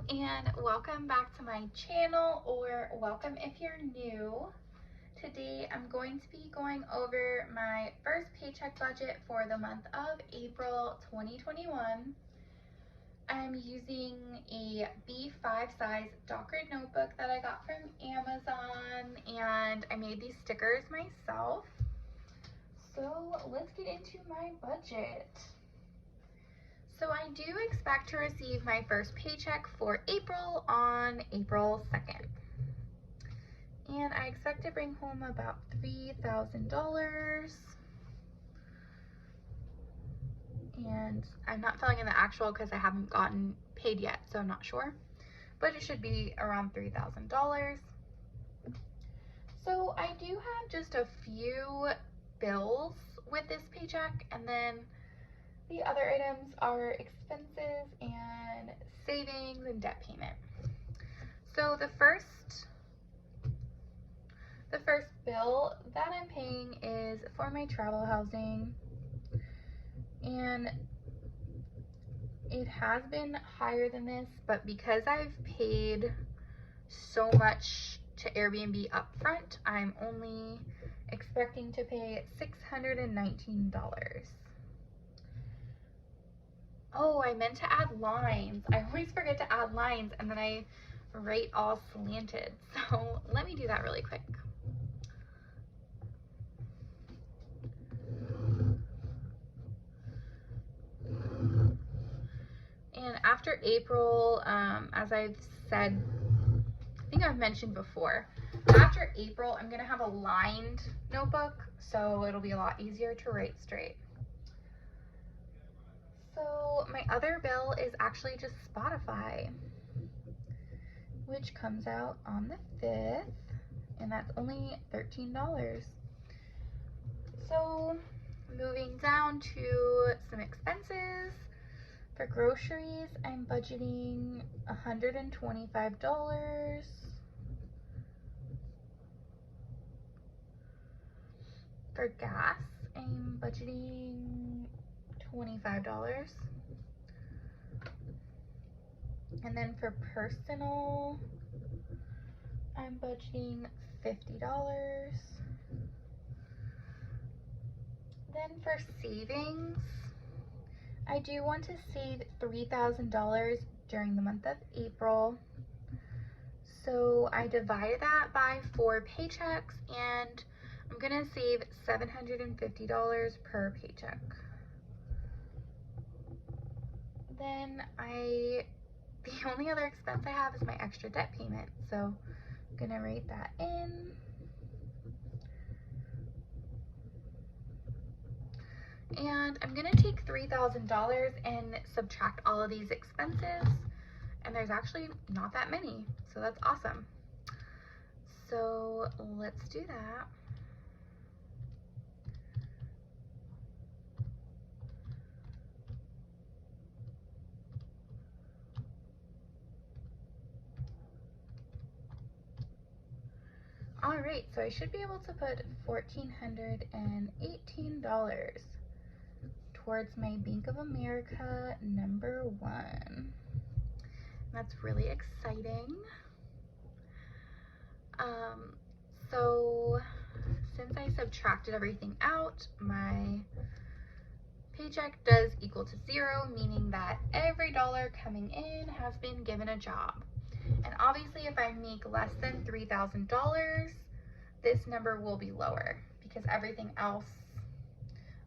and welcome back to my channel, or welcome if you're new. Today I'm going to be going over my first paycheck budget for the month of April 2021. I'm using a B5 size dot grid notebook that I got from Amazon, and I made these stickers myself. So let's get into my budget. So I do expect to receive my first paycheck for April on April 2nd. And I expect to bring home about $3,000. And I'm not filling in the actual because I haven't gotten paid yet, so I'm not sure. But it should be around $3,000. So I do have just a few bills with this paycheck, and then the other items are expenses and savings and debt payment. So the first bill that I'm paying is for my travel housing, and it has been higher than this, but because I've paid so much to Airbnb upfront, I'm only expecting to pay $619. Oh, I meant to add lines. I always forget to add lines, and then I write all slanted. So let me do that really quick. And after April, as I've said, I think I've mentioned before, after April, I'm gonna have a lined notebook, so it'll be a lot easier to write straight. So my other bill is actually just Spotify, which comes out on the 5th, and that's only $13. So moving down to some expenses. For groceries, I'm budgeting $125. For gas, I'm budgeting $25. And then for personal, I'm budgeting $50. Then for savings, I do want to save $3,000 during the month of April. So I divided that by 4 paychecks, and I'm gonna save $750 per paycheck. Then the only other expense I have is my extra debt payment, so I'm gonna write that in. And I'm gonna take $3,000 and subtract all of these expenses, and there's actually not that many, so that's awesome. So let's do that. All right, so I should be able to put $1,418 towards my Bank of America #1. That's really exciting. So since I subtracted everything out, my paycheck does equal to 0, meaning that every dollar coming in has been given a job. And obviously if I make less than $3,000, this number will be lower because everything else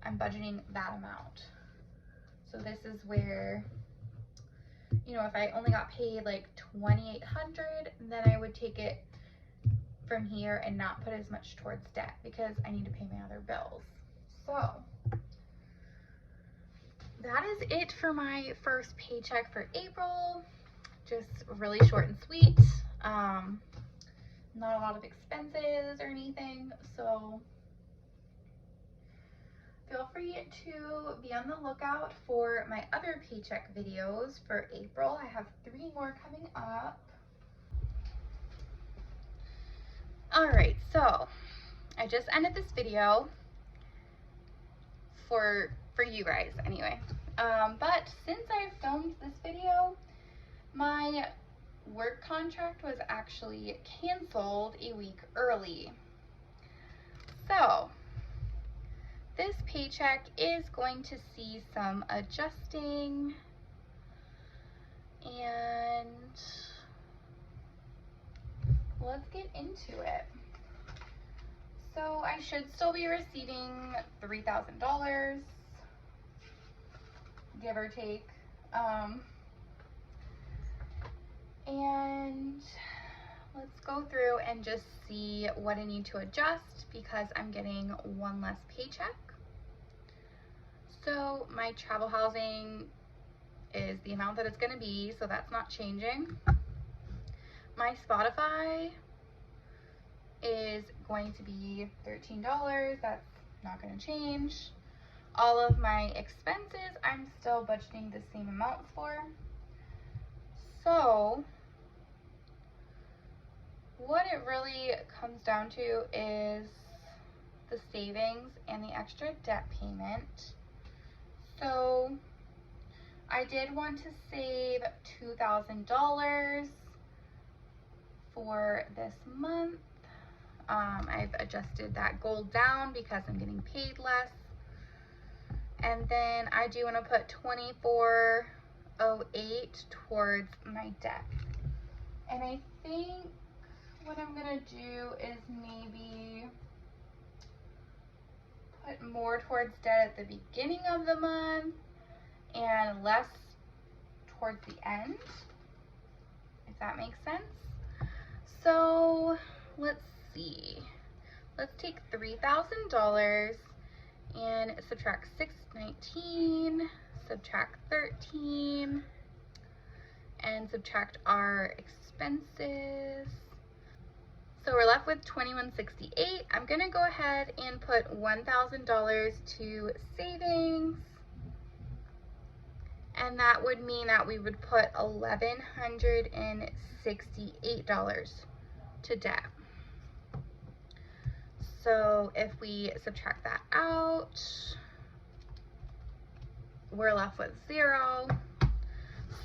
I'm budgeting that amount. So this is where, you know, if I only got paid like $2,800, then I would take it from here and not put as much towards debt because I need to pay my other bills. So that is it for my first paycheck for April. Just really short and sweet. Not a lot of expenses or anything, so feel free to be on the lookout for my other paycheck videos for April. I have 3 more coming up. All right, so I just ended this video for you guys anyway. But since I filmed this video, my work contract was actually canceled a week early. So this paycheck is going to see some adjusting, and let's get into it. So I should still be receiving $3,000, give or take. And let's go through and just see what I need to adjust because I'm getting one less paycheck. So my travel housing is the amount that it's going to be, so that's not changing. My Spotify is going to be $13. That's not going to change. All of my expenses, I'm still budgeting the same amounts for. So what it really comes down to is the savings and the extra debt payment. So I did want to save $2,000 for this month. I've adjusted that goal down because I'm getting paid less. And then I do want to put $24.08 towards my debt. And I think what I'm gonna do is maybe put more towards debt at the beginning of the month and less towards the end, if that makes sense. So let's see. Let's take $3,000 and subtract $619, subtract 13, and subtract our expenses. So we're left with $2,168. I'm gonna go ahead and put $1,000 to savings, and that would mean that we would put $1,168 to debt. So if we subtract that out, we're left with 0.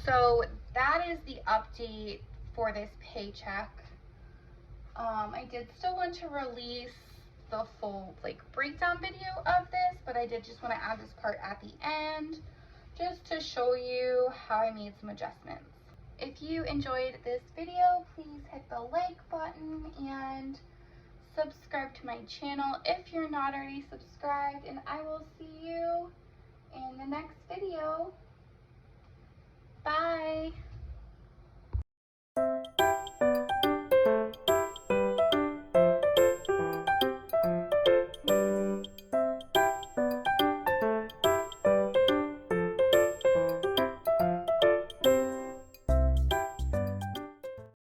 So that is the update for this paycheck. I did still want to release the full breakdown video of this, but I did just want to add this part at the end just to show you how I made some adjustments. If you enjoyed this video, please hit the like button and subscribe to my channel if you're not already subscribed, and I will see you in the next video. Bye!